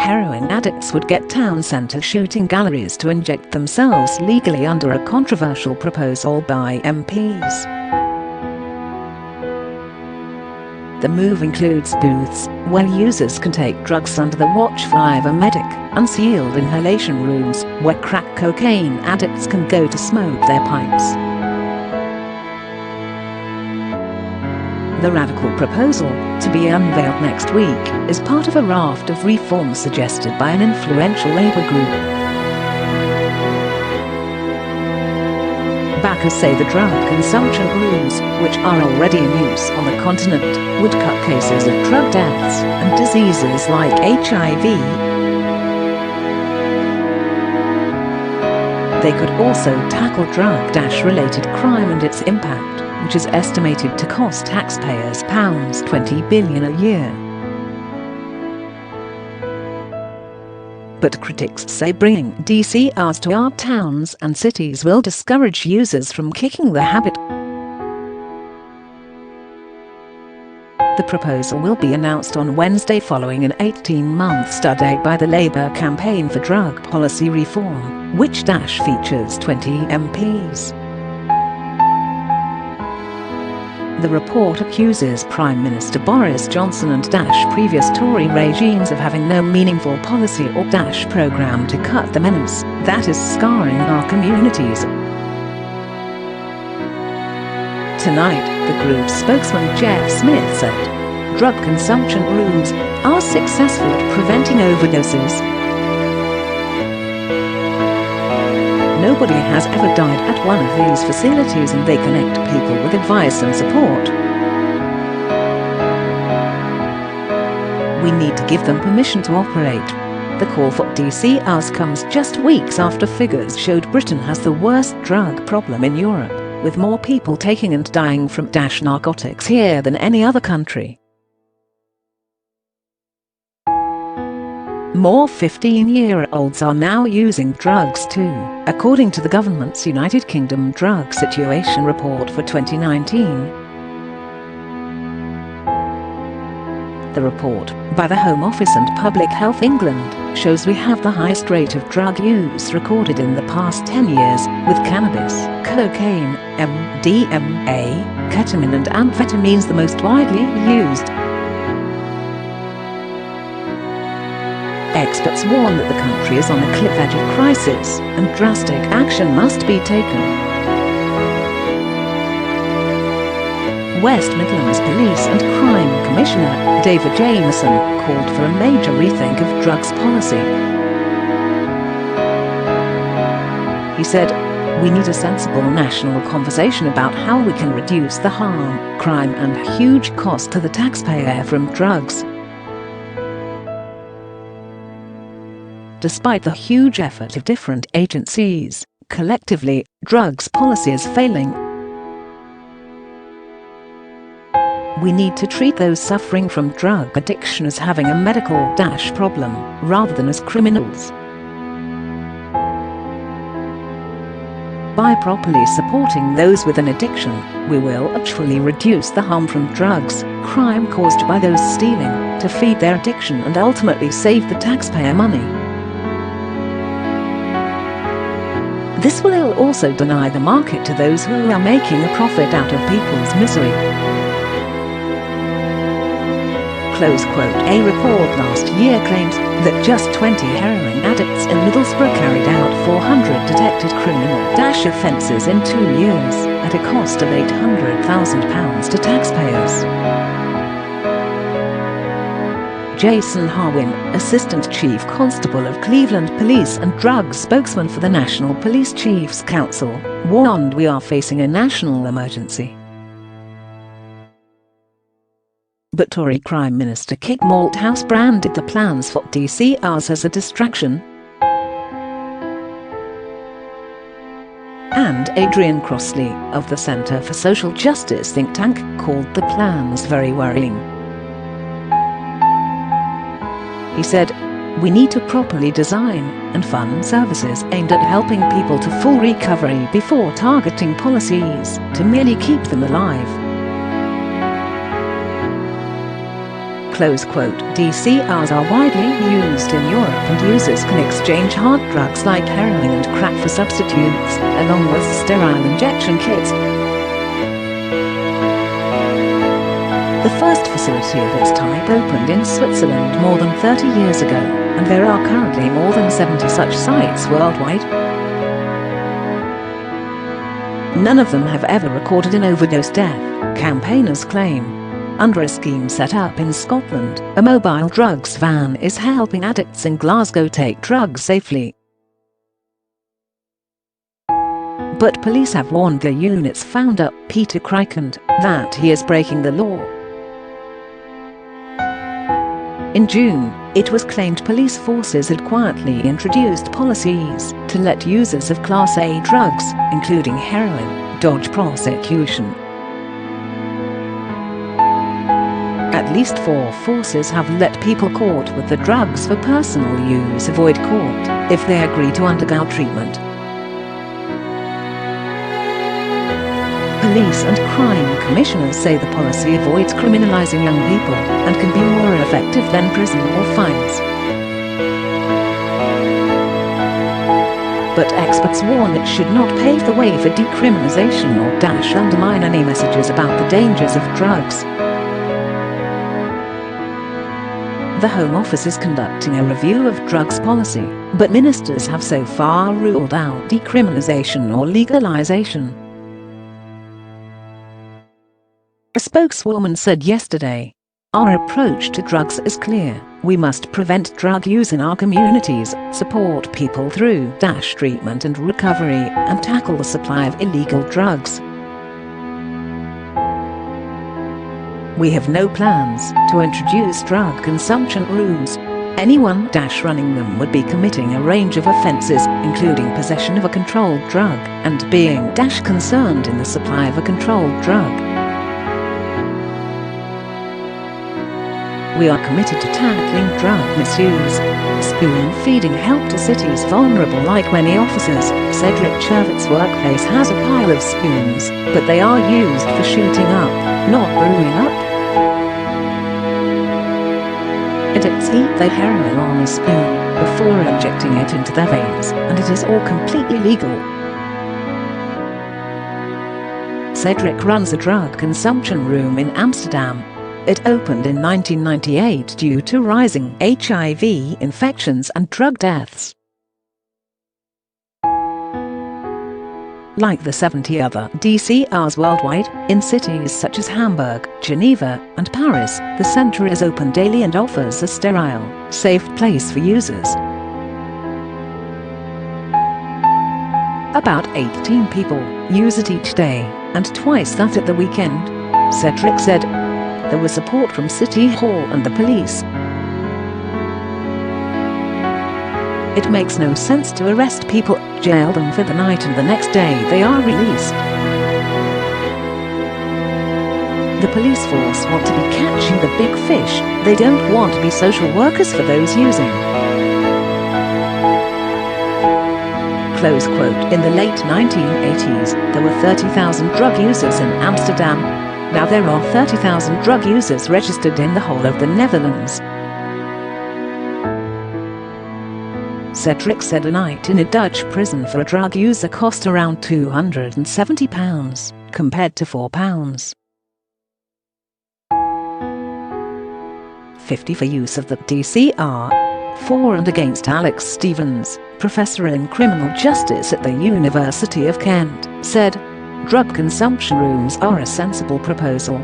Heroin addicts would get town centre shooting galleries to inject themselves legally under a controversial proposal by MPs. The move includes booths where users can take drugs under the watchful eye of a medic, unsealed inhalation rooms where crack cocaine addicts can go to smoke their pipes. The radical proposal, to be unveiled next week, is part of a raft of reforms suggested by an influential Labour group. Backers say the drug consumption rooms, which are already in use on the continent, would cut cases of drug deaths and diseases like HIV. They could also tackle drug-related crime and its impact, which is estimated to cost taxpayers £20 billion a year. But critics say bringing DCRs to our towns and cities will discourage users from kicking the habit. The proposal will be announced on Wednesday following an 18-month study by the Labour Campaign for Drug Policy Reform, which features 20 MPs. The report accuses Prime Minister Boris Johnson and previous Tory regimes of having no meaningful policy or programme to cut the menace that is scarring our communities. Tonight, the group's spokesman Jeff Smith said, "Drug consumption rooms are successful at preventing overdoses. Nobody has ever died at one of these facilities and they connect people with advice and support. We need to give them permission to operate." The call for DCRs comes just weeks after figures showed Britain has the worst drug problem in Europe, with more people taking and dying from narcotics here than any other country. More 15-year-olds are now using drugs too, according to the government's United Kingdom Drug Situation Report for 2019. The report, by the Home Office and Public Health England, shows we have the highest rate of drug use recorded in the past 10 years, with cannabis, cocaine, MDMA, ketamine and amphetamines the most widely used. Experts warn that the country is on the cliff edge of crisis, and drastic action must be taken. West Midlands Police and Crime Commissioner David Jamieson called for a major rethink of drugs policy. He said, "We need a sensible national conversation about how we can reduce the harm, crime and huge cost to the taxpayer from drugs." Despite the huge effort of different agencies, collectively, drugs policy is failing. We need to treat those suffering from drug addiction as having a medical problem, rather than as criminals. By properly supporting those with an addiction, we will actually reduce the harm from drugs, crime caused by those stealing, to feed their addiction and ultimately save the taxpayer money. This will also deny the market to those who are making a profit out of people's misery. Close quote. A report last year claims that just 20 heroin addicts in Middlesbrough carried out 400 detected criminal offences in 2 years, at a cost of £800,000 to taxpayers. Jason Harwin, Assistant Chief Constable of Cleveland Police and drug spokesman for the National Police Chiefs Council, warned we are facing a national emergency. But Tory Prime Minister Keir Malthouse branded the plans for DCRs as a distraction. And Adrian Crossley, of the Centre for Social Justice think tank, called the plans very worrying. He said, "We need to properly design and fund services aimed at helping people to full recovery before targeting policies to merely keep them alive." Close quote. DCRs are widely used in Europe and users can exchange hard drugs like heroin and crack for substitutes, along with sterile injection kits. The first facility of its type opened in Switzerland more than 30 years ago, and there are currently more than 70 such sites worldwide. None of them have ever recorded an overdose death, campaigners claim. Under a scheme set up in Scotland, a mobile drugs van is helping addicts in Glasgow take drugs safely. But police have warned the unit's founder, Peter Crichton, that he is breaking the law. In June, it was claimed police forces had quietly introduced policies to let users of Class A drugs, including heroin, dodge prosecution. At least 4 forces have let people caught with the drugs for personal use avoid court if they agree to undergo treatment. Police and crime commissioners say the policy avoids criminalizing young people and can be more effective than prison or fines. But experts warn it should not pave the way for decriminalization or undermine any messages about the dangers of drugs. The Home Office is conducting a review of drugs policy, but ministers have so far ruled out decriminalization or legalization. A spokeswoman said yesterday, "Our approach to drugs is clear. We must prevent drug use in our communities, support people through treatment and recovery, and tackle the supply of illegal drugs. We have no plans to introduce drug consumption rooms. Anyone running them would be committing a range of offences, including possession of a controlled drug and being concerned in the supply of a controlled drug. We are committed to tackling drug misuse. Spoon-feeding help to cities vulnerable. Like many officers, Cedric Chervitt's workplace has a pile of spoons, but they are used for shooting up, not brewing up. Addicts heat their heroin on a spoon before injecting it into their veins, and it is all completely legal. Cedric runs a drug consumption room in Amsterdam. It opened in 1998 due to rising HIV infections and drug deaths. Like the 70 other DCRs worldwide, in cities such as Hamburg, Geneva, and Paris, the centre is open daily and offers a sterile, safe place for users. About 18 people use it each day, and twice that at the weekend, Cedric said. There was support from City Hall and the police. It makes no sense to arrest people, jail them for the night, and the next day they are released. The police force want to be catching the big fish, they don't want to be social workers for those using. Close quote. In the late 1980s, there were 30,000 drug users in Amsterdam. Now there are 30,000 drug users registered in the whole of the Netherlands. Cedric said a night in a Dutch prison for a drug user cost around £270, compared to £4.50 for use of the DCR. For and against. Alex Stevens, professor in criminal justice at the University of Kent, said, "Drug consumption rooms are a sensible proposal.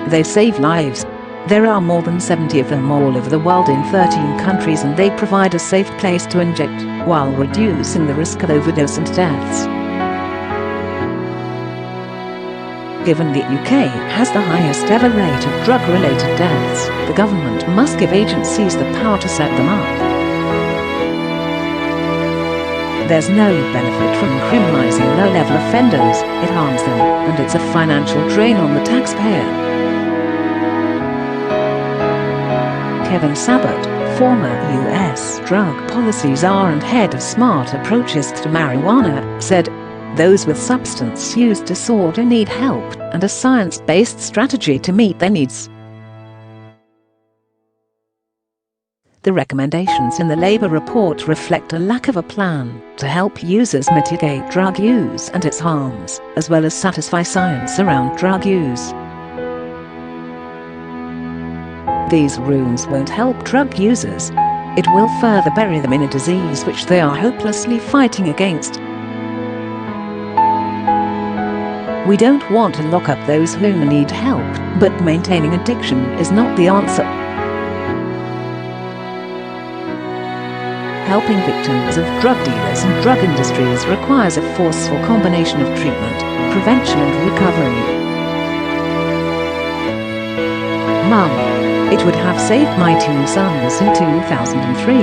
They save lives. There are more than 70 of them all over the world in 13 countries, and they provide a safe place to inject, while reducing the risk of overdose and deaths." Given the UK has the highest ever rate of drug-related deaths, the government must give agencies the power to set them up. There's no benefit from criminalizing low-level offenders, it harms them, and it's a financial drain on the taxpayer. Kevin Sabbat, former US drug policy czar and head of Smart Approaches to Marijuana, said, Those with substance use disorder need help and a science-based strategy to meet their needs. The recommendations in the Labour report reflect a lack of a plan to help users mitigate drug use and its harms, as well as satisfy science around drug use. These rooms won't help drug users. It will further bury them in a disease which they are hopelessly fighting against. We don't want to lock up those who need help, but maintaining addiction is not the answer. Helping victims of drug dealers and drug industries requires a forceful combination of treatment, prevention and recovery. Mum, it would have saved my 2 sons in 2003.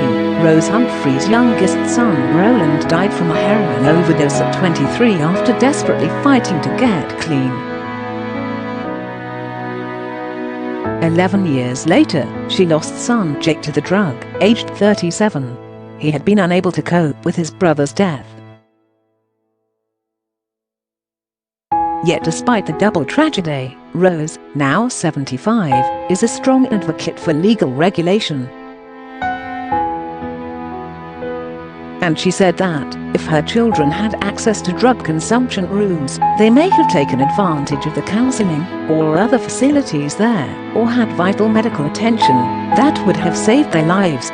Rose Humphrey's youngest son Roland died from a heroin overdose at 23 after desperately fighting to get clean. 11 years later, she lost son Jake to the drug, aged 37. He had been unable to cope with his brother's death. Yet despite the double tragedy, Rose, now 75, is a strong advocate for legal regulation. And she said that, if her children had access to drug consumption rooms, they may have taken advantage of the counselling or other facilities there, or had vital medical attention that would have saved their lives.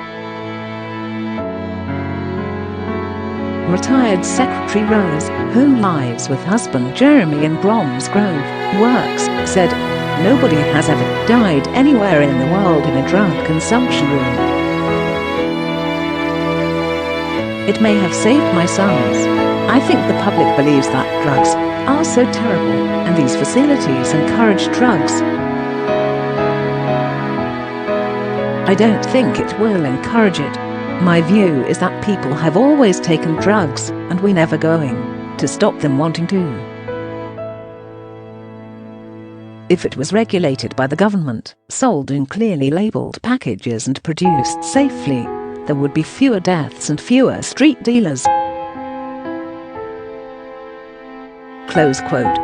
Retired Secretary Rose, who lives with husband Jeremy in Bromsgrove, Works, said, "Nobody has ever died anywhere in the world in a drug consumption room. It may have saved my sons. I think the public believes that drugs are so terrible, and these facilities encourage drugs. I don't think it will encourage it. My view is that people have always taken drugs, and we're never going to stop them wanting to. If it was regulated by the government, sold in clearly labelled packages and produced safely, there would be fewer deaths and fewer street dealers." Close quote.